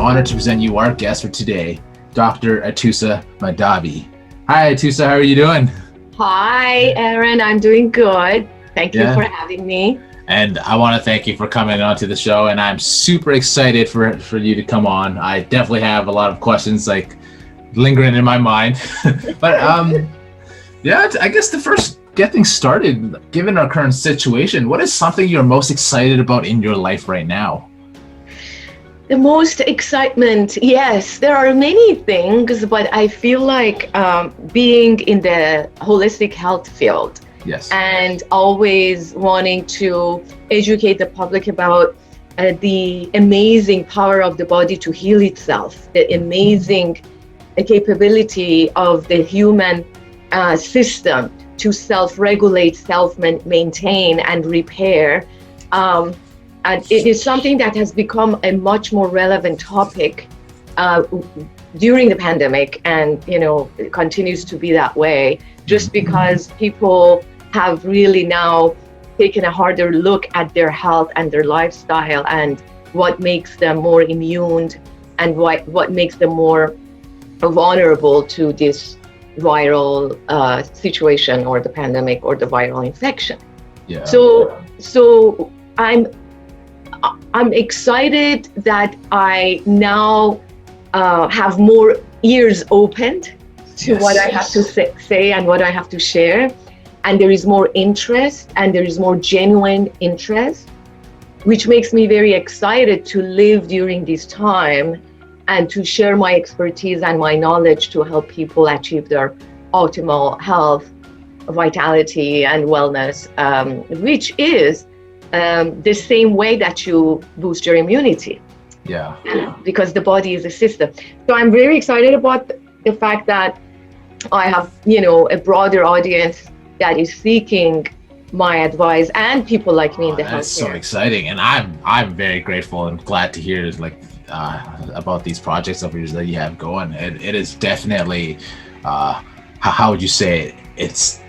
honored to present you our guest for today, Dr. Atusa Madabi. Hi, Atusa. How are you doing? Hi, Arron. I'm doing good. Thank you for having me. And I want to thank you for coming on to the show. And I'm super excited for you to come on. I definitely have a lot of questions like lingering in my mind. But I guess the first get things started, given our current situation, what is something you're most excited about in your life right now? The most excitement, yes, there are many things, but I feel like being in the holistic health field, yes, and always wanting to educate the public about the amazing power of the body to heal itself, the amazing capability of the human system to self-regulate, self-maintain, and repair. And it is something that has become a much more relevant topic during the pandemic, and it continues to be that way just because people have really now taken a harder look at their health and their lifestyle and what makes them more immune and what makes them more vulnerable to this viral situation or the pandemic or the viral infection. Yeah. So I'm excited that I now have more ears opened to what I have to say and what I have to share. And there is more interest and there is more genuine interest, which makes me very excited to live during this time and to share my expertise and my knowledge to help people achieve their optimal health, vitality, and wellness, which is the same way that you boost your immunity. Yeah. Because the body is a system. So I'm very excited about the fact that I have, a broader audience that is seeking my advice and people like me in the healthcare. That's so exciting, and I'm very grateful and glad to hear about these projects of yours that you have going. It is definitely, how would you say it?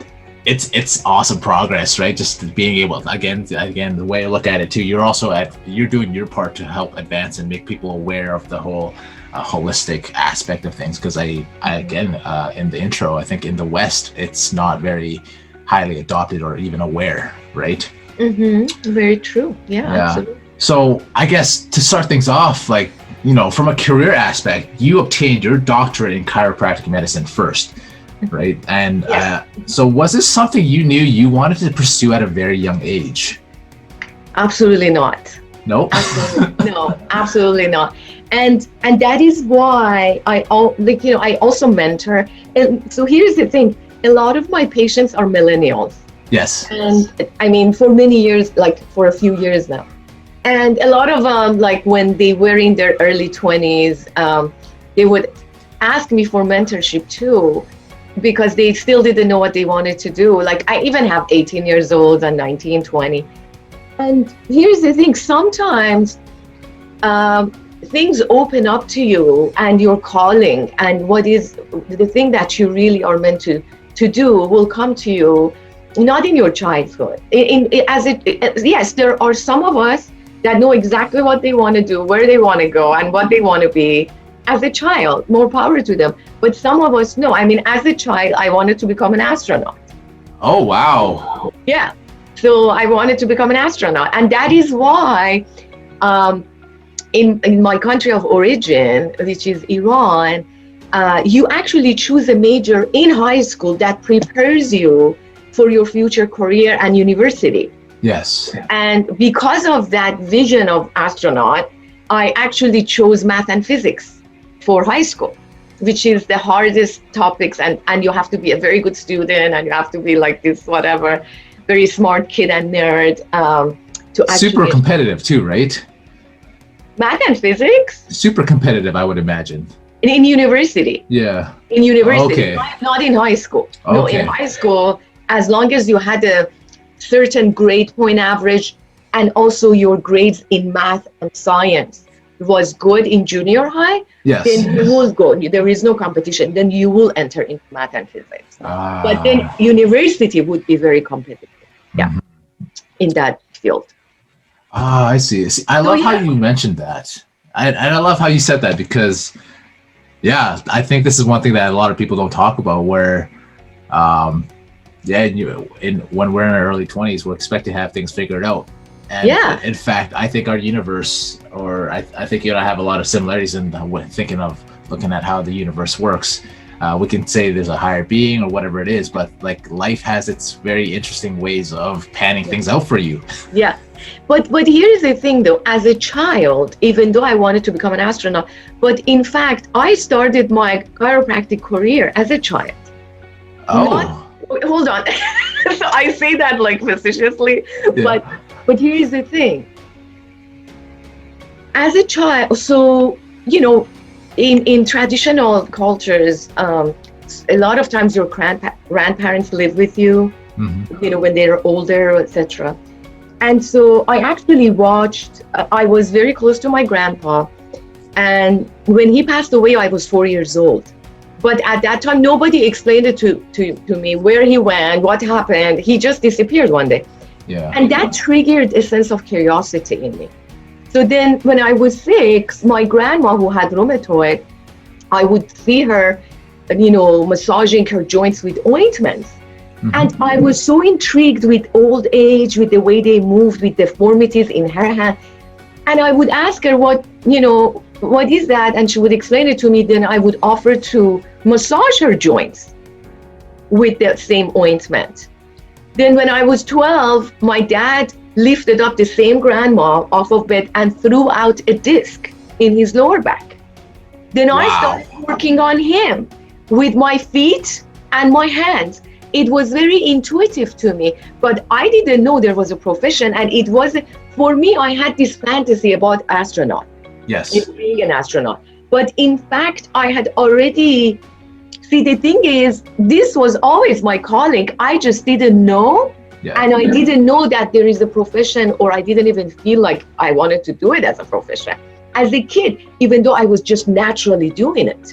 It's awesome progress, right? Just being able, again, the way I look at it too, you're doing your part to help advance and make people aware of the whole holistic aspect of things. Because I again, in the intro, I think in the West, it's not very highly adopted or even aware, right? Mm-hmm. Very true. Yeah, absolutely. So I guess to start things off, from a career aspect, you obtained your doctorate in chiropractic medicine first. Right. And so was this something you knew you wanted to pursue at a very young age? Absolutely not. No? No, absolutely not. And that is why I also mentor. And so here's the thing. A lot of my patients are millennials. Yes. And I mean, for many years, for a few years now. And a lot of them, when they were in their early 20s, they would ask me for mentorship too, because they still didn't know what they wanted to do. I even have 18 years old and 19, 20. And here's the thing, sometimes things open up to you and your calling and what is the thing that you really are meant to do will come to you, not in your childhood. Yes, there are some of us that know exactly what they want to do, where they want to go, and what they want to be. As a child, more power to them. But some of us know. I mean, as a child, I wanted to become an astronaut. Oh, wow. Yeah. So I wanted to become an astronaut. And that is why in my country of origin, which is Iran, you actually choose a major in high school that prepares you for your future career and university. Yes. And because of that vision of astronaut, I actually chose math and physics for high school, which is the hardest topics, and you have to be a very good student, and you have to be this very smart kid and nerd to actually. Super competitive too, right? Math and physics? Super competitive, I would imagine. In university. Yeah. In university, okay. Not in high school. Okay. No, in high school, as long as you had a certain grade point average, and also your grades in math and science was good in junior high, yes, then you will go. There is no competition. Then you will enter into math and physics. But then university would be very competitive. Yeah, in that field. I see. I love how you mentioned that. I love how you said that, because yeah, I think this is one thing that a lot of people don't talk about, where yeah, when we're in our early 20s, we're expected to have things figured out. And Yeah. in fact, I think our universe, or I think you and I have a lot of similarities in thinking of looking at how the universe works. We can say there's a higher being or whatever it is, but like life has its very interesting ways of panning things out for you. Yeah. But here's the thing though, as a child, even though I wanted to become an astronaut, but in fact, I started my chiropractic career as a child. Oh, Hold on. So I say that like facetiously, yeah. but here is the thing. As a child, so in traditional cultures, a lot of times your grandparents live with you, Hmm. when they're older, etc. And so I actually watched. I was very close to my grandpa, and when he passed away, I was 4 years old. But at that time, nobody explained it to me where he went, what happened. He just disappeared one day. Yeah. And that triggered a sense of curiosity in me. So then when I was 6, my grandma, who had rheumatoid, I would see her, massaging her joints with ointments. Mhm. And I was so intrigued with old age, with the way they moved, with deformities in her hand. And I would ask her what is that? And she would explain it to me. Then I would offer to massage her joints with the same ointment. Then when I was 12, my dad lifted up the same grandma off of bed and threw out a disc in his lower back. Then I Wow. started working on him with my feet and my hands. It was very intuitive to me, but I didn't know there was a profession. And it wasn't, for me, I had this fantasy about astronaut, Yes. being an astronaut. But in fact, I had already, see, the thing is, this was always my calling. I just didn't know. Yeah. And I didn't know that there is a profession, or I didn't even feel like I wanted to do it as a profession. As a kid, even though I was just naturally doing it.